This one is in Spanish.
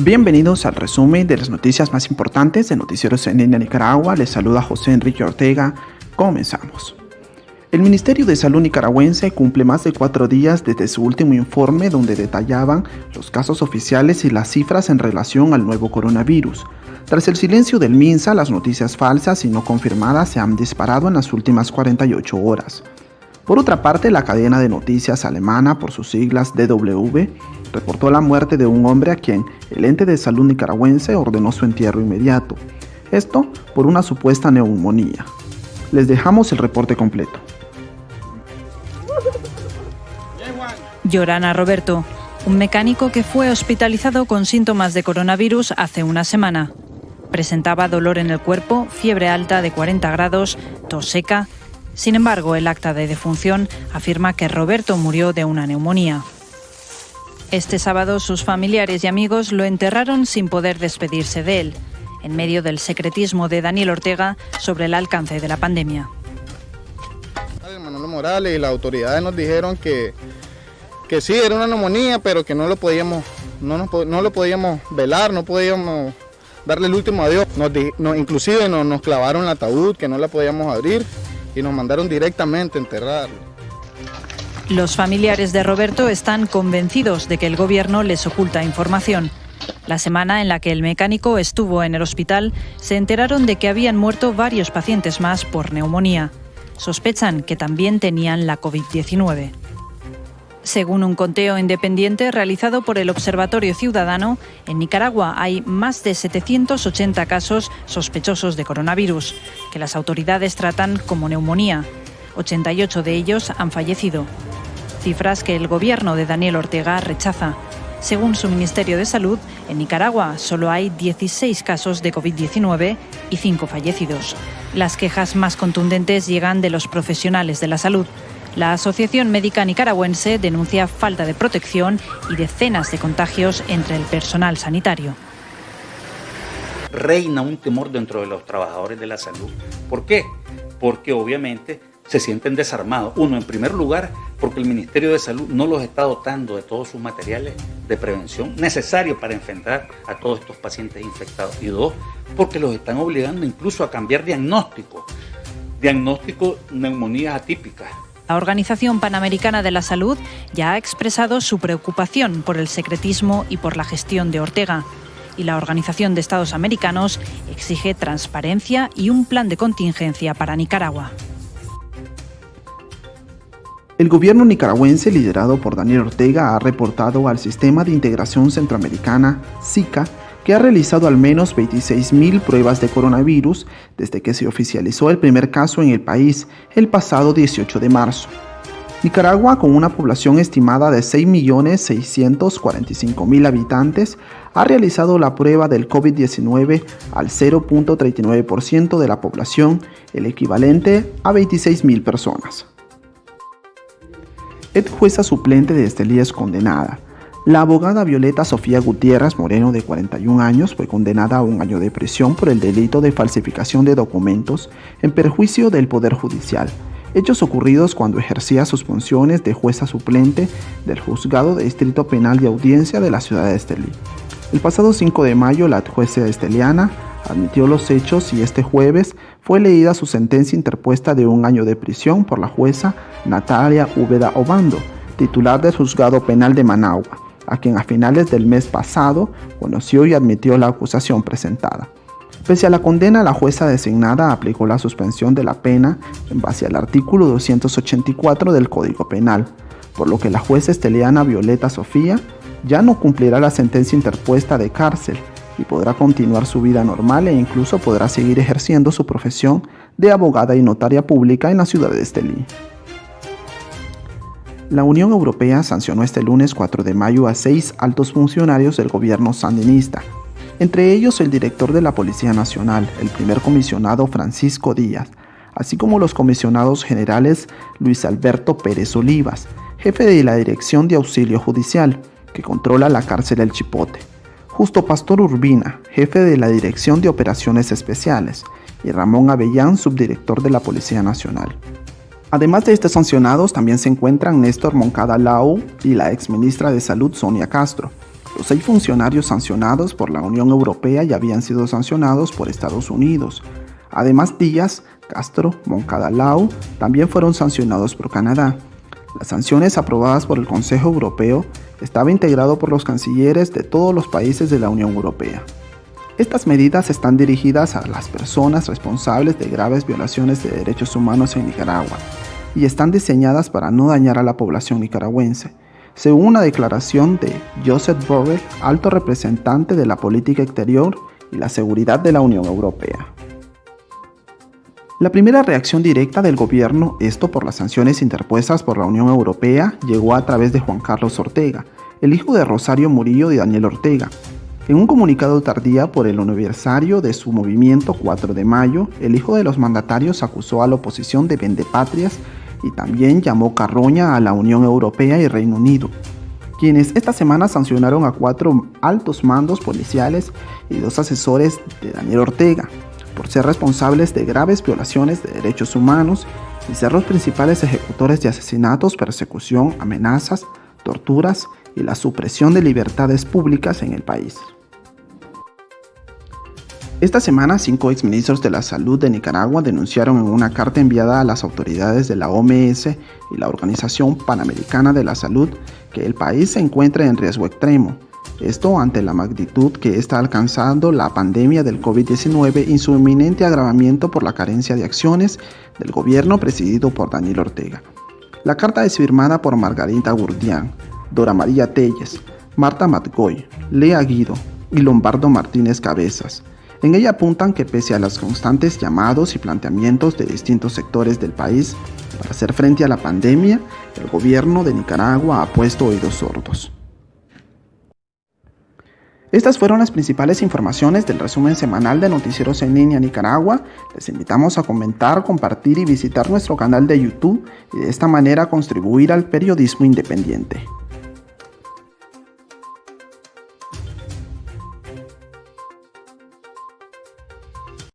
Bienvenidos al resumen de las noticias más importantes de Noticieros en Línea Nicaragua. Les saluda José Enrique Ortega. Comenzamos. El Ministerio de Salud nicaragüense cumple más de 4 días desde su último informe donde detallaban los casos oficiales y las cifras en relación al nuevo coronavirus. Tras el silencio del MINSA, las noticias falsas y no confirmadas se han disparado en las últimas 48 horas. Por otra parte, la cadena de noticias alemana, por sus siglas DW, reportó la muerte de un hombre a quien el ente de salud nicaragüense ordenó su entierro inmediato. Esto por una supuesta neumonía. Les dejamos el reporte completo. Llorana Roberto, un mecánico que fue hospitalizado con síntomas de coronavirus hace una semana. Presentaba dolor en el cuerpo, fiebre alta de 40 grados, tos seca. Sin embargo, el acta de defunción afirma que Roberto murió de una neumonía. Este sábado, sus familiares y amigos lo enterraron sin poder despedirse de él, en medio del secretismo de Daniel Ortega sobre el alcance de la pandemia. Manolo Morales y las autoridades nos dijeron que sí, era una neumonía, pero que no lo podíamos velar, no podíamos darle el último adiós. Inclusive nos clavaron el ataúd, que no la podíamos abrir, y nos mandaron directamente a enterrarlo. Los familiares de Roberto están convencidos de que el gobierno les oculta información. La semana en la que el mecánico estuvo en el hospital, se enteraron de que habían muerto varios pacientes más por neumonía. Sospechan que también tenían la COVID-19. Según un conteo independiente realizado por el Observatorio Ciudadano, en Nicaragua hay más de 780 casos sospechosos de coronavirus, que las autoridades tratan como neumonía. 88 de ellos han fallecido. Cifras que el gobierno de Daniel Ortega rechaza. Según su Ministerio de Salud, en Nicaragua solo hay 16 casos de COVID-19 y 5 fallecidos. Las quejas más contundentes llegan de los profesionales de la salud. La Asociación Médica Nicaragüense denuncia falta de protección y decenas de contagios entre el personal sanitario. Reina un temor dentro de los trabajadores de la salud. ¿Por qué? Porque obviamente se sienten desarmados. Uno, en primer lugar, porque el Ministerio de Salud no los está dotando de todos sus materiales de prevención necesarios para enfrentar a todos estos pacientes infectados. Y dos, porque los están obligando incluso a cambiar diagnóstico neumonías atípicas. La Organización Panamericana de la Salud ya ha expresado su preocupación por el secretismo y por la gestión de Ortega. Y la Organización de Estados Americanos exige transparencia y un plan de contingencia para Nicaragua. El gobierno nicaragüense, liderado por Daniel Ortega, ha reportado al Sistema de Integración Centroamericana, SICA, que ha realizado al menos 26.000 pruebas de coronavirus desde que se oficializó el primer caso en el país el pasado 18 de marzo. Nicaragua, con una población estimada de 6.645.000 habitantes, ha realizado la prueba del COVID-19 al 0.39% de la población, el equivalente a 26.000 personas. Jueza suplente de Estelí es condenada. La abogada Violeta Sofía Gutiérrez Moreno, de 41 años, fue condenada a 1 año de prisión por el delito de falsificación de documentos en perjuicio del Poder Judicial, hechos ocurridos cuando ejercía sus funciones de jueza suplente del Juzgado de Distrito Penal de Audiencia de la ciudad de Estelí. El pasado 5 de mayo, la jueza esteliana admitió los hechos y este jueves fue leída su sentencia interpuesta de 1 año de prisión por la jueza Natalia Úbeda Obando, titular del Juzgado Penal de Managua, a quien a finales del mes pasado conoció y admitió la acusación presentada. Pese a la condena, la jueza designada aplicó la suspensión de la pena en base al artículo 284 del Código Penal, por lo que la jueza esteliana Violeta Sofía ya no cumplirá la sentencia interpuesta de cárcel y podrá continuar su vida normal e incluso podrá seguir ejerciendo su profesión de abogada y notaria pública en la ciudad de Estelí. La Unión Europea sancionó este lunes 4 de mayo a 6 altos funcionarios del gobierno sandinista, entre ellos el director de la Policía Nacional, el primer comisionado Francisco Díaz, así como los comisionados generales Luis Alberto Pérez Olivas, jefe de la Dirección de Auxilio Judicial, que controla la cárcel El Chipote, Justo Pastor Urbina, jefe de la Dirección de Operaciones Especiales, y Ramón Avellán, subdirector de la Policía Nacional. Además de estos sancionados, también se encuentran Néstor Moncada Lau y la exministra de Salud Sonia Castro, Los 6 funcionarios sancionados por la Unión Europea ya habían sido sancionados por Estados Unidos. Además, Díaz, Castro, Moncada Lau también fueron sancionados por Canadá. Las sanciones aprobadas por el Consejo Europeo estaban integradas por los cancilleres de todos los países de la Unión Europea. Estas medidas están dirigidas a las personas responsables de graves violaciones de derechos humanos en Nicaragua y están diseñadas para no dañar a la población nicaragüense, según una declaración de Josep Borrell, alto representante de la política exterior y la seguridad de la Unión Europea. La primera reacción directa del gobierno, esto por las sanciones interpuestas por la Unión Europea, llegó a través de Juan Carlos Ortega, el hijo de Rosario Murillo y Daniel Ortega. En un comunicado tardía por el aniversario de su movimiento 4 de mayo, el hijo de los mandatarios acusó a la oposición de vendepatrias y también llamó carroña a la Unión Europea y Reino Unido, quienes esta semana sancionaron a 4 altos mandos policiales y 2 asesores de Daniel Ortega, por ser responsables de graves violaciones de derechos humanos y ser los principales ejecutores de asesinatos, persecución, amenazas, torturas y la supresión de libertades públicas en el país. Esta semana, 5 exministros de la Salud de Nicaragua denunciaron en una carta enviada a las autoridades de la OMS y la Organización Panamericana de la Salud que el país se encuentra en riesgo extremo. Esto ante la magnitud que está alcanzando la pandemia del COVID-19 y su inminente agravamiento por la carencia de acciones del gobierno presidido por Daniel Ortega. La carta es firmada por Margarita Gurdián, Dora María Telles, Marta Matgoy, Lea Guido y Lombardo Martínez Cabezas. En ella apuntan que pese a los constantes llamados y planteamientos de distintos sectores del país para hacer frente a la pandemia, el gobierno de Nicaragua ha puesto oídos sordos. Estas fueron las principales informaciones del resumen semanal de Noticieros en Línea Nicaragua. Les invitamos a comentar, compartir y visitar nuestro canal de YouTube y de esta manera contribuir al periodismo independiente.